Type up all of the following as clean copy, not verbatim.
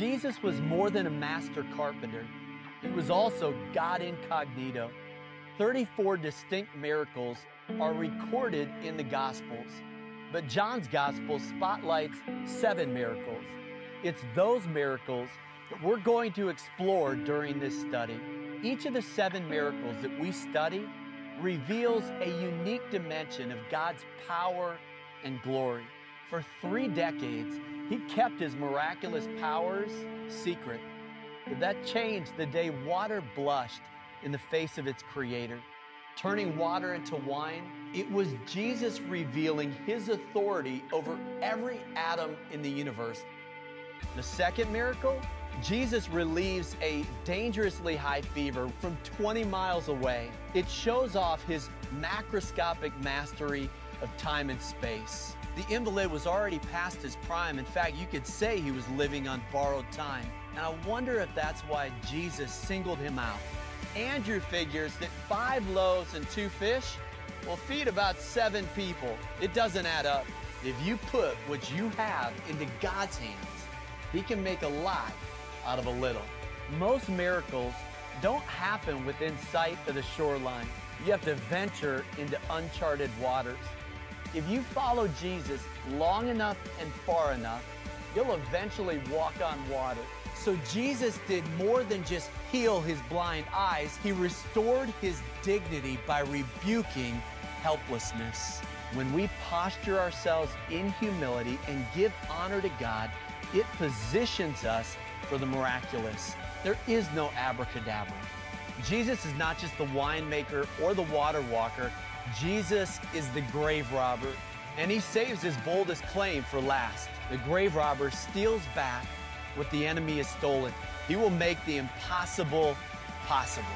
Jesus was more than a master carpenter. He was also God incognito. 34 distinct miracles are recorded in the Gospels, but John's Gospel spotlights 7 miracles. It's those miracles that we're going to explore during this study. Each of the 7 miracles that we study reveals a unique dimension of God's power and glory. For 3 decades, he kept his miraculous powers secret. But that changed the day water blushed in the face of its creator. Turning water into wine, it was Jesus revealing his authority over every atom in the universe. The second miracle, Jesus relieves a dangerously high fever from 20 miles away. It shows off his macroscopic mastery of time and space. The invalid was already past his prime. In fact, you could say he was living on borrowed time. And I wonder if that's why Jesus singled him out. Andrew figures that 5 loaves and 2 fish will feed about 7 people. It doesn't add up. If you put what you have into God's hands, he can make a lot out of a little. Most miracles don't happen within sight of the shoreline. You have to venture into uncharted waters. If you follow Jesus long enough and far enough, you'll eventually walk on water. So Jesus did more than just heal his blind eyes. He restored his dignity by rebuking helplessness. When we posture ourselves in humility and give honor to God, it positions us for the miraculous. There is no abracadabra. Jesus is not just the winemaker or the water walker. Jesus is the grave robber, and he saves his boldest claim for last. The grave robber steals back what the enemy has stolen. He will make the impossible possible.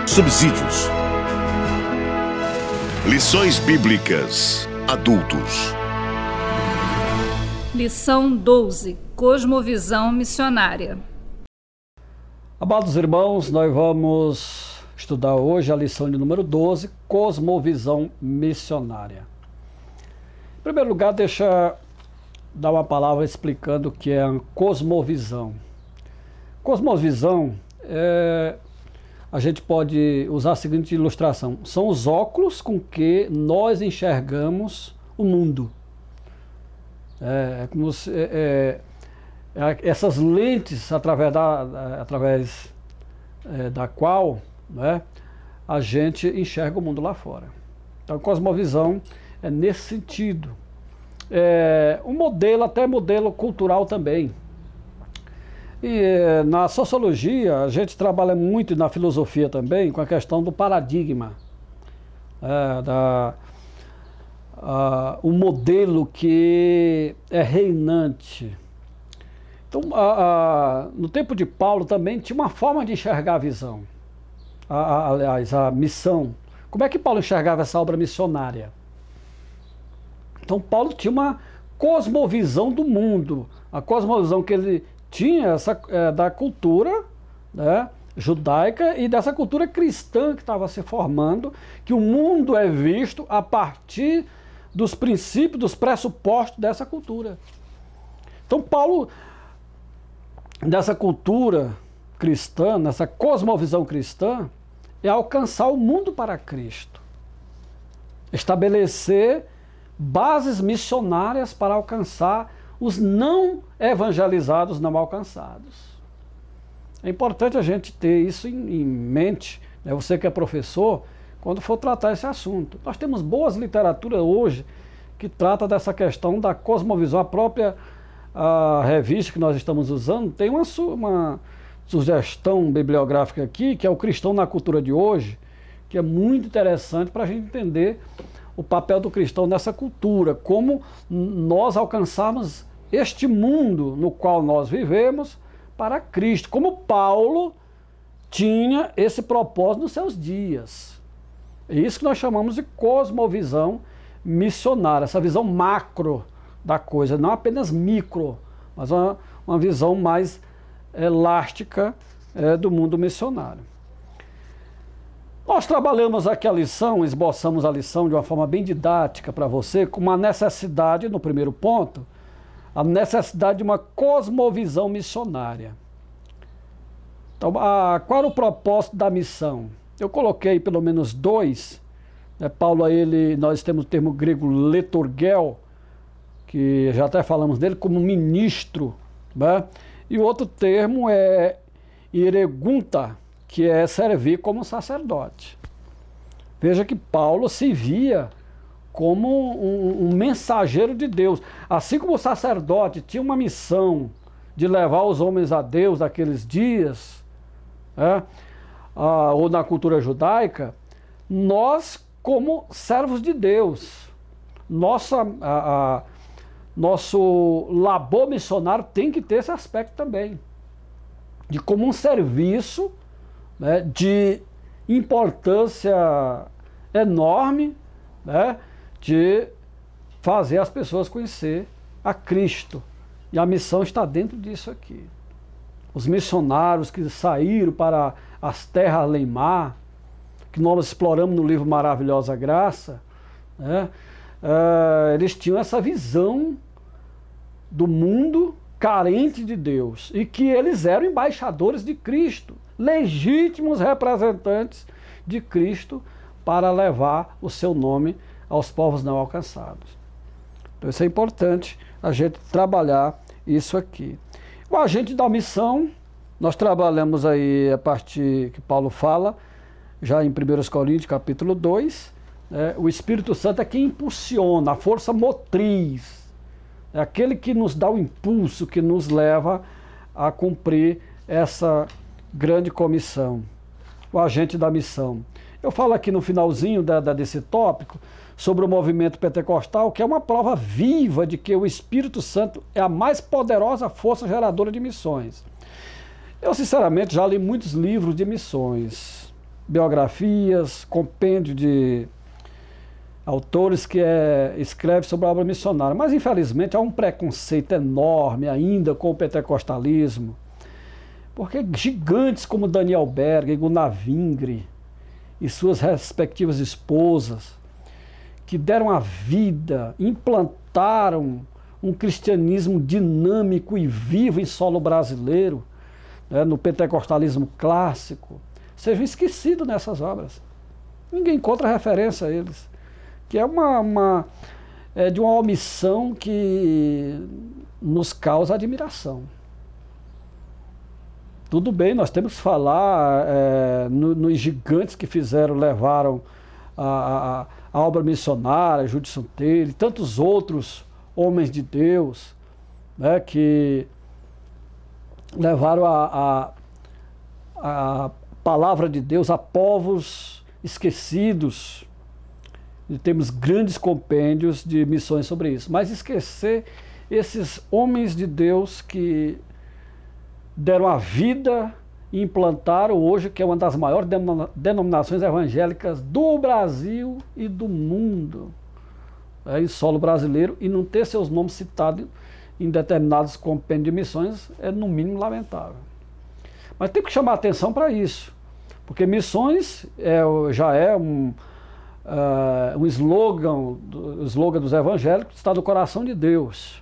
Subsídios. Lições Bíblicas Adultos. Lição 12. Cosmovisão missionária. Amados irmãos, nós vamos estudar hoje a lição de número 12, Cosmovisão missionária. Em primeiro lugar, deixa eu dar uma palavra explicando o que é a cosmovisão. Cosmovisão a gente pode usar a seguinte ilustração: são os óculos com que nós enxergamos o mundo. Como se, essas lentes através da qual, né, a gente enxerga o mundo lá fora. Então, cosmovisão é nesse sentido. Um modelo, até modelo cultural também. E na sociologia, a gente trabalha muito, na filosofia também, com a questão do paradigma, o modelo que é reinante. Então, no tempo de Paulo também tinha uma forma de enxergar a visão, aliás, a missão. Como é que Paulo enxergava essa obra missionária? Então, Paulo tinha uma cosmovisão do mundo, a cosmovisão que ele tinha da cultura, né, judaica e dessa cultura cristã que estava se formando, que o mundo é visto a partir dos princípios, dos pressupostos dessa cultura. Então Paulo, nessa cultura cristã, nessa cosmovisão cristã, é alcançar o mundo para Cristo, estabelecer bases missionárias para alcançar os não evangelizados, não alcançados. É importante a gente ter isso em mente, né? Você que é professor, quando for tratar esse assunto. Nós temos boas literaturas hoje que trata dessa questão da cosmovisão. A própria a revista que nós estamos usando tem uma sugestão bibliográfica aqui, que é o Cristão na Cultura de Hoje, que é muito interessante para a gente entender o papel do cristão nessa cultura, como nós alcançamos este mundo no qual nós vivemos para Cristo, como Paulo tinha esse propósito nos seus dias. É isso que nós chamamos de cosmovisão missionária, essa visão macro da coisa, não apenas micro, mas uma visão mais elástica do mundo missionário. Nós trabalhamos aqui a lição, esboçamos a lição de uma forma bem didática para você, com uma necessidade, no primeiro ponto, a necessidade de uma cosmovisão missionária. Então, qual era o propósito da missão? Eu coloquei pelo menos dois. Paulo, nós temos o termo grego letorgel, que já até falamos dele como ministro, né? E o outro termo é iregunta, que é servir como sacerdote. Veja que Paulo se via como um mensageiro de Deus. Assim como o sacerdote tinha uma missão de levar os homens a Deus naqueles dias, ou na cultura judaica, nós, como servos de Deus, nosso labor missionário tem que ter esse aspecto também, de como um serviço, né, de importância enorme, né, de fazer as pessoas conhecer a Cristo. E a missão está dentro disso aqui. Os missionários que saíram para as terras além mar, que nós exploramos no livro Maravilhosa Graça, né, eles tinham essa visão do mundo carente de Deus e que eles eram embaixadores de Cristo, legítimos representantes de Cristo para levar o seu nome aos povos não alcançados. Então isso é importante a gente trabalhar isso aqui. O agente da missão, nós trabalhamos aí a partir que Paulo fala, já em 1 Coríntios capítulo 2, o Espírito Santo é quem impulsiona, a força motriz, é aquele que nos dá o impulso, que nos leva a cumprir essa grande comissão, o agente da missão. Eu falo aqui no finalzinho desse tópico sobre o movimento pentecostal, que é uma prova viva de que o Espírito Santo é a mais poderosa força geradora de missões. Eu, sinceramente, já li muitos livros de missões, biografias, compêndio de autores que escrevem sobre a obra missionária, mas, infelizmente, há um preconceito enorme ainda com o pentecostalismo, porque gigantes como Daniel Berger, Gunnar Wingre e suas respectivas esposas, que deram a vida, implantaram um cristianismo dinâmico e vivo em solo brasileiro, né, no pentecostalismo clássico, sejam esquecidos nessas obras. Ninguém encontra referência a eles, que é de uma omissão que nos causa admiração. Tudo bem, nós temos que falar nos gigantes que levaram a obra missionária, Judson Taylor e tantos outros homens de Deus, né, que levaram a palavra de Deus a povos esquecidos. E temos grandes compêndios de missões sobre isso. Mas esquecer esses homens de Deus que deram a vida e implantaram hoje, que é uma das maiores denominações evangélicas do Brasil e do mundo, em solo brasileiro, e não ter seus nomes citados em determinados compêndios de missões é no mínimo lamentável. Mas tem que chamar atenção para isso, porque missões já é um slogan dos evangélicos, está no coração de Deus.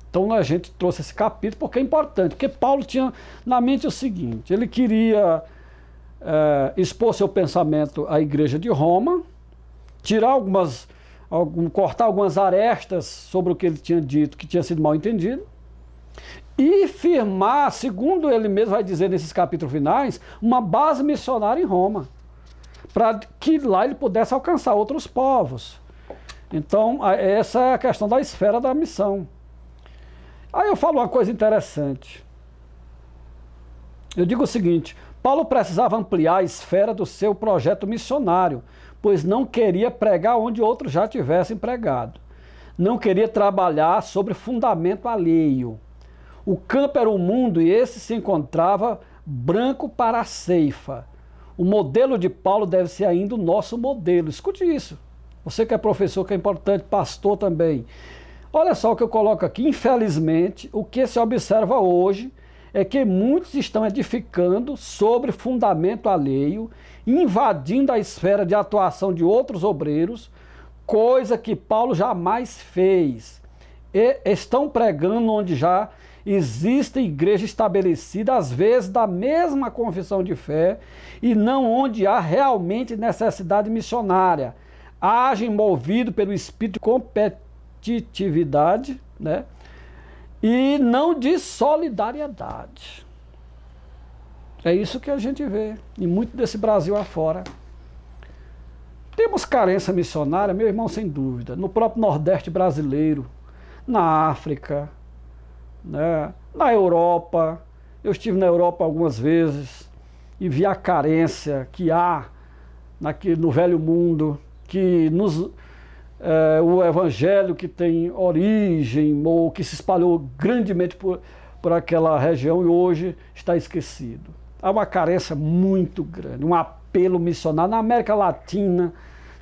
Então a gente trouxe esse capítulo porque é importante, porque Paulo tinha na mente o seguinte: ele queria expor seu pensamento à igreja de Roma, cortar algumas arestas sobre o que ele tinha dito, que tinha sido mal entendido, e firmar, segundo ele mesmo vai dizer nesses capítulos finais, uma base missionária em Roma, para que lá ele pudesse alcançar outros povos. Então essa é a questão da esfera da missão. Aí eu falo uma coisa interessante. Eu digo o seguinte: Paulo precisava ampliar a esfera do seu projeto missionário, pois não queria pregar onde outros já tivessem pregado. Não queria trabalhar sobre fundamento alheio. O campo era o mundo e esse se encontrava branco para a ceifa. O modelo de Paulo deve ser ainda o nosso modelo. Escute isso. Você que é professor, que é importante, pastor também. Olha só o que eu coloco aqui. Infelizmente, o que se observa hoje é que muitos estão edificando sobre fundamento alheio, invadindo a esfera de atuação de outros obreiros, coisa que Paulo jamais fez. E estão pregando onde já existe igreja estabelecida, às vezes da mesma confissão de fé, e não onde há realmente necessidade missionária. Agem movido pelo espírito de competitividade, né? E não de solidariedade. É isso que a gente vê em muito desse Brasil afora. Temos carência missionária, meu irmão, sem dúvida, no próprio Nordeste brasileiro, na África, né, na Europa. Eu estive na Europa algumas vezes e vi a carência que há no velho mundo, que o evangelho que tem origem ou que se espalhou grandemente por aquela região e hoje está esquecido. Há uma carência muito grande, um apelo missionário. Na América Latina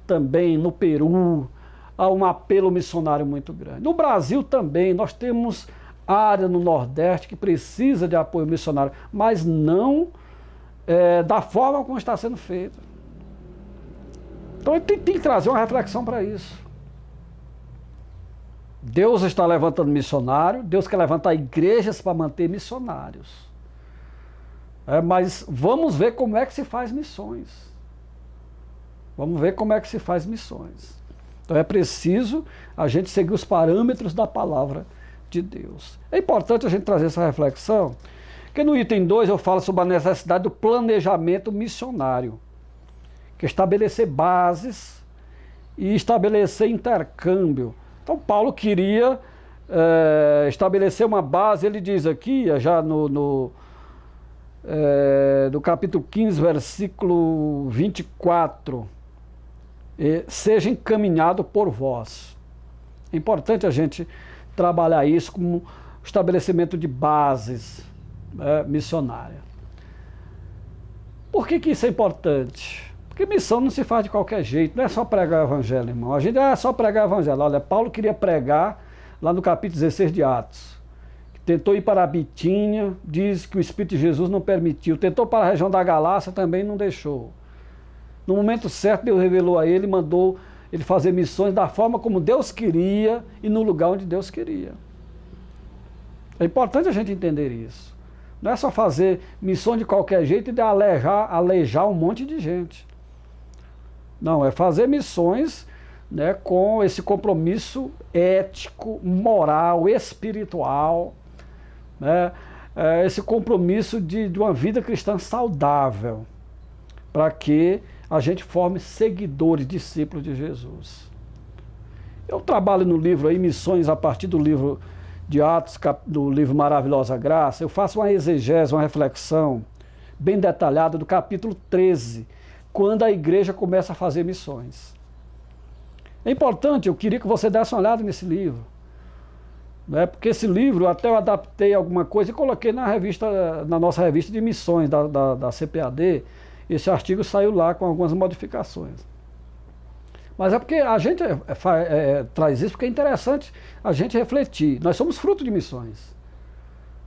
também, no Peru, há um apelo missionário muito grande. No Brasil também, nós temos área no Nordeste que precisa de apoio missionário, mas não da forma como está sendo feito. Então tem que trazer uma reflexão para isso. Deus está levantando missionário, Deus quer levantar igrejas para manter missionários. Mas vamos ver como é que se faz missões. Vamos ver como é que se faz missões. Então é preciso a gente seguir os parâmetros da palavra de Deus. É importante a gente trazer essa reflexão, porque no item 2 eu falo sobre a necessidade do planejamento missionário, que é estabelecer bases e estabelecer intercâmbio. Então Paulo queria estabelecer uma base, ele diz aqui, já no capítulo 15, versículo 24, seja encaminhado por vós. É importante a gente trabalhar isso como estabelecimento de bases missionárias. Por que isso é importante? Porque missão não se faz de qualquer jeito, não é só pregar o evangelho, irmão. A gente é só pregar o evangelho. Olha, Paulo queria pregar lá no capítulo 16 de Atos. Tentou ir para a Bitínia, diz que o Espírito de Jesus não permitiu. Tentou para a região da Galácia, também não deixou. No momento certo, Deus revelou a ele, mandou ele fazer missões da forma como Deus queria e no lugar onde Deus queria. É importante a gente entender isso. Não é só fazer missões de qualquer jeito e alejar um monte de gente. Não, é fazer missões, né, com esse compromisso ético, moral, espiritual, né, esse compromisso de uma vida cristã saudável, para que a gente forme seguidores, discípulos de Jesus. Eu trabalho no livro aí, Missões, a partir do livro de Atos, do livro Maravilhosa Graça. Eu faço uma exegese, uma reflexão bem detalhada do capítulo 13, quando a igreja começa a fazer missões. É importante, eu queria que você desse uma olhada nesse livro, né? Porque esse livro, até eu adaptei alguma coisa e coloquei na nossa revista de missões da CPAD. Esse artigo saiu lá com algumas modificações. Mas é porque a gente traz isso porque é interessante a gente refletir. Nós somos fruto de missões,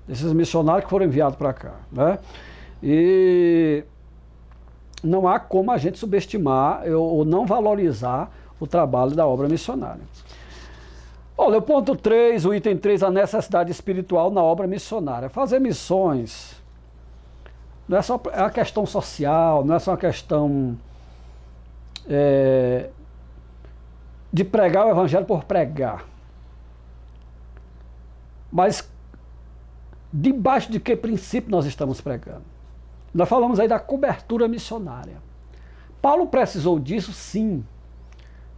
desses missionários que foram enviados para cá, né? E não há como a gente subestimar ou não valorizar o trabalho da obra missionária. Olha, o ponto 3, o item 3, a necessidade espiritual na obra missionária. Fazer missões não é só a questão social, não é só uma questão de pregar o evangelho por pregar. Mas debaixo de que princípio nós estamos pregando? Nós falamos aí da cobertura missionária. Paulo precisou disso, sim.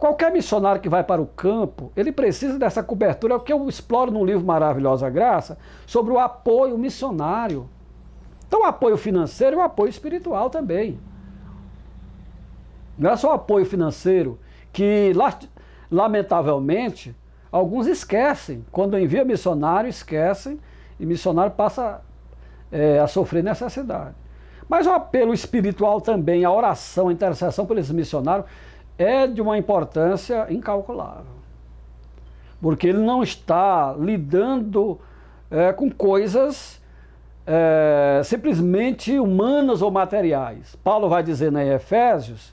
Qualquer missionário que vai para o campo, ele precisa dessa cobertura, é o que eu exploro no livro Maravilhosa Graça, sobre o apoio missionário. Então, o apoio financeiro e o apoio espiritual também. Não é só o apoio financeiro, que, lamentavelmente, alguns esquecem. Quando envia missionário, esquecem, e missionário passa a sofrer necessidade. Mas o apelo espiritual também, a oração, a intercessão pelos missionários, é de uma importância incalculável. Porque ele não está lidando com coisas simplesmente humanas ou materiais. Paulo vai dizer em Efésios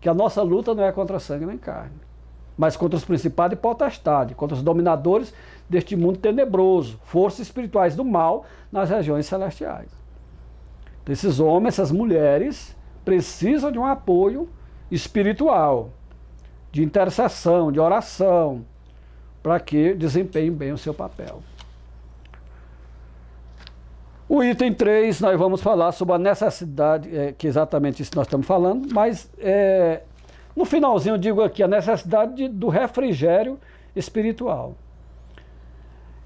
que a nossa luta não é contra sangue nem carne, mas contra os principados e potestades, contra os dominadores deste mundo tenebroso, forças espirituais do mal nas regiões celestiais. Então, esses homens, essas mulheres, precisam de um apoio espiritual, de intercessão, de oração, para que desempenhem bem o seu papel. O item 3, nós vamos falar sobre a necessidade, que é exatamente isso que nós estamos falando, mas no finalzinho eu digo aqui a necessidade do refrigério espiritual.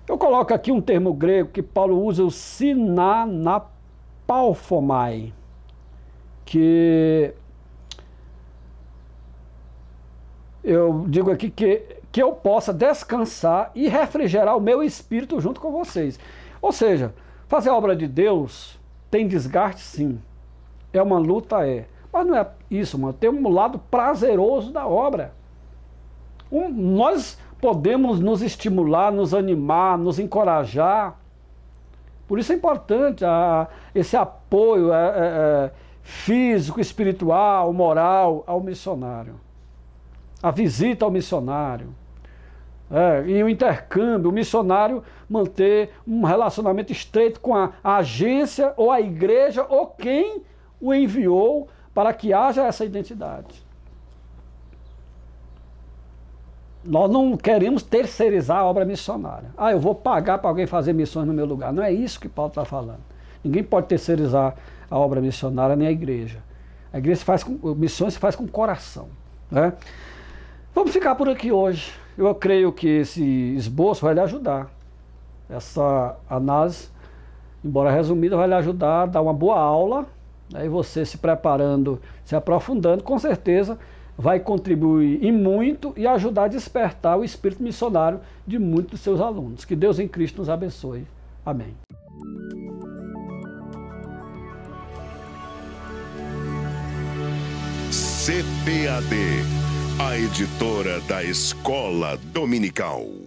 Eu coloco aqui um termo grego que Paulo usa, o sinanapalphomai, que eu digo aqui que eu possa descansar e refrigerar o meu espírito junto com vocês. Ou seja, fazer a obra de Deus tem desgaste, sim. É uma luta, mas não é isso, mano. Tem um lado prazeroso da obra. Nós podemos nos estimular, nos animar, nos encorajar. Por isso é importante esse apoio físico, espiritual, moral ao missionário. A visita ao missionário. E o intercâmbio, o missionário manter um relacionamento estreito com a agência ou a igreja ou quem o enviou para que haja essa identidade. Nós não queremos terceirizar a obra missionária. Eu vou pagar para alguém fazer missões no meu lugar. Não é isso que Paulo está falando. Ninguém pode terceirizar a obra missionária nem a igreja. A igreja missões se faz com coração. Né? Vamos ficar por aqui hoje. Eu creio que esse esboço vai lhe ajudar. Essa análise, embora resumida, vai lhe ajudar a dar uma boa aula. Aí você se preparando, se aprofundando, com certeza vai contribuir em muito e ajudar a despertar o espírito missionário de muitos dos seus alunos. Que Deus em Cristo nos abençoe. Amém. CPAD, a editora da Escola Dominical.